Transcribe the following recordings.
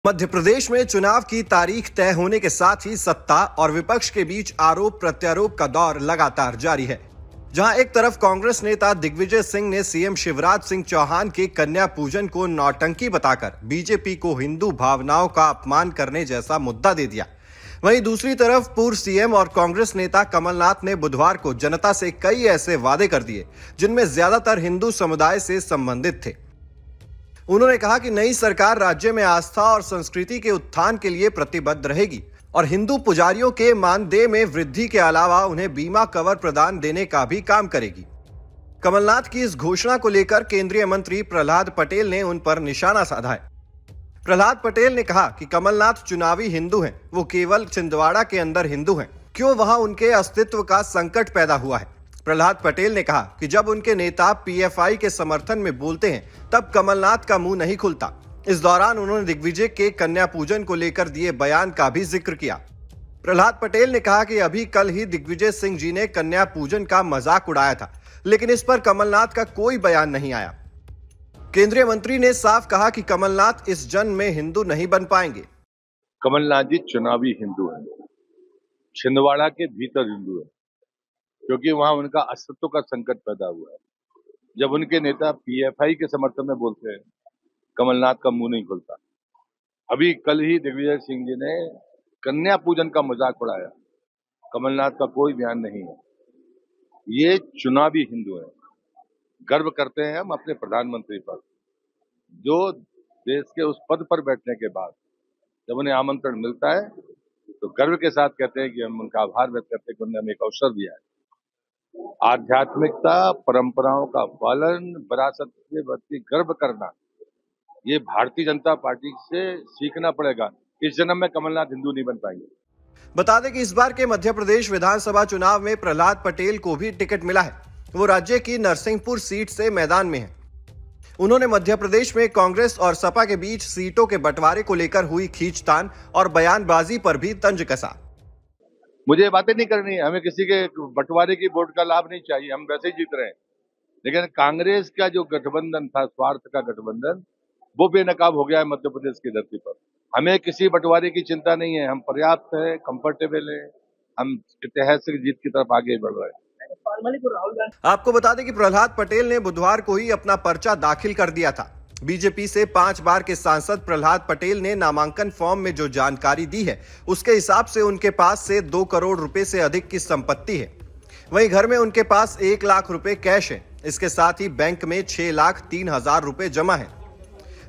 मध्य प्रदेश में चुनाव की तारीख तय होने के साथ ही सत्ता और विपक्ष के बीच आरोप प्रत्यारोप का दौर लगातार जारी है। जहां एक तरफ कांग्रेस नेता दिग्विजय सिंह ने सीएम शिवराज सिंह चौहान के कन्या पूजन को नौटंकी बताकर बीजेपी को हिंदू भावनाओं का अपमान करने जैसा मुद्दा दे दिया, वहीं दूसरी तरफ पूर्व सीएम और कांग्रेस नेता कमलनाथ ने बुधवार को जनता से कई ऐसे वादे कर दिए जिनमें ज्यादातर हिंदू समुदाय से संबंधित थे। उन्होंने कहा कि नई सरकार राज्य में आस्था और संस्कृति के उत्थान के लिए प्रतिबद्ध रहेगी और हिंदू पुजारियों के मानदेय में वृद्धि के अलावा उन्हें बीमा कवर प्रदान देने का भी काम करेगी। कमलनाथ की इस घोषणा को लेकर केंद्रीय मंत्री प्रहलाद पटेल ने उन पर निशाना साधा है। प्रहलाद पटेल ने कहा कि कमलनाथ चुनावी हिंदू हैं, वो केवल छिंदवाड़ा के अंदर हिंदू हैं, क्यों वहां उनके अस्तित्व का संकट पैदा हुआ है। प्रहलाद पटेल ने कहा कि जब उनके नेता पीएफआई के समर्थन में बोलते हैं तब कमलनाथ का मुंह नहीं खुलता। इस दौरान उन्होंने दिग्विजय के कन्या पूजन को लेकर दिए बयान का भी जिक्र किया। प्रहलाद पटेल ने कहा कि अभी कल ही दिग्विजय सिंह जी ने कन्या पूजन का मजाक उड़ाया था, लेकिन इस पर कमलनाथ का कोई बयान नहीं आया। केंद्रीय मंत्री ने साफ कहा कि कमलनाथ इस जन्म में हिंदू नहीं बन पाएंगे। कमलनाथ जी चुनावी हिंदू हैं, छिंदवाड़ा के भीतर हिंदू है, क्योंकि वहां उनका अस्तित्व का संकट पैदा हुआ है। जब उनके नेता पीएफआई के समर्थन में बोलते हैं, कमलनाथ का मुंह नहीं खुलता। अभी कल ही दिग्विजय सिंह जी ने कन्या पूजन का मजाक उड़ाया, कमलनाथ का कोई बयान नहीं है। ये चुनावी हिंदू है। गर्व करते हैं हम अपने प्रधानमंत्री पर, जो देश के उस पद पर बैठने के बाद जब उन्हें आमंत्रण मिलता है तो गर्व के साथ कहते हैं कि हम उनका आभार व्यक्त करते हैं कि उन्होंने हमें एक अवसर दिया है। आध्यात्मिकता, परंपराओं का पालन, विरासत के प्रति गर्व करना, ये भारतीय जनता पार्टी से सीखना पड़ेगा। इस जन्म में कमलनाथ हिंदू नहीं बन पाएंगे। बता दें कि इस बार के मध्य प्रदेश विधानसभा चुनाव में प्रहलाद पटेल को भी टिकट मिला है। वो राज्य की नरसिंहपुर सीट से मैदान में है। उन्होंने मध्य प्रदेश में कांग्रेस और सपा के बीच सीटों के बंटवारे को लेकर हुई खींचतान और बयानबाजी पर भी तंज कसा। मुझे बातें नहीं करनी है, हमें किसी के बंटवारे की वोट का लाभ नहीं चाहिए, हम वैसे ही जीत रहे हैं। लेकिन कांग्रेस का जो गठबंधन था, स्वार्थ का गठबंधन, वो बेनकाब हो गया है मध्य प्रदेश की धरती पर। हमें किसी बंटवारे की चिंता नहीं है, हम पर्याप्त है, कंफर्टेबल है, हम ऐतिहासिक जीत की तरफ आगे बढ़ रहे हैं। आपको बता दें कि प्रहलाद पटेल ने बुधवार को ही अपना पर्चा दाखिल कर दिया था। बीजेपी से 5 बार के सांसद प्रहलाद पटेल ने नामांकन फॉर्म में जो जानकारी दी है उसके हिसाब से उनके पास से 2 करोड़ रुपए से अधिक की संपत्ति है। वहीं घर में उनके पास 1 लाख रुपए कैश है। इसके साथ ही बैंक में 6,03,000 रुपए जमा है।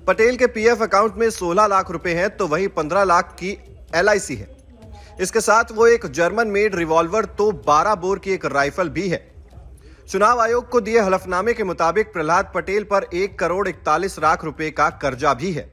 पटेल के पीएफ अकाउंट में 16 लाख रुपए हैं, तो वहीं 15 लाख की LIC है। इसके साथ वो एक जर्मन मेड रिवॉल्वर तो 12 बोर की एक राइफल भी है। चुनाव आयोग को दिए हलफनामे के मुताबिक प्रहलाद पटेल पर 1 करोड़ 41 लाख रुपए का कर्जा भी है।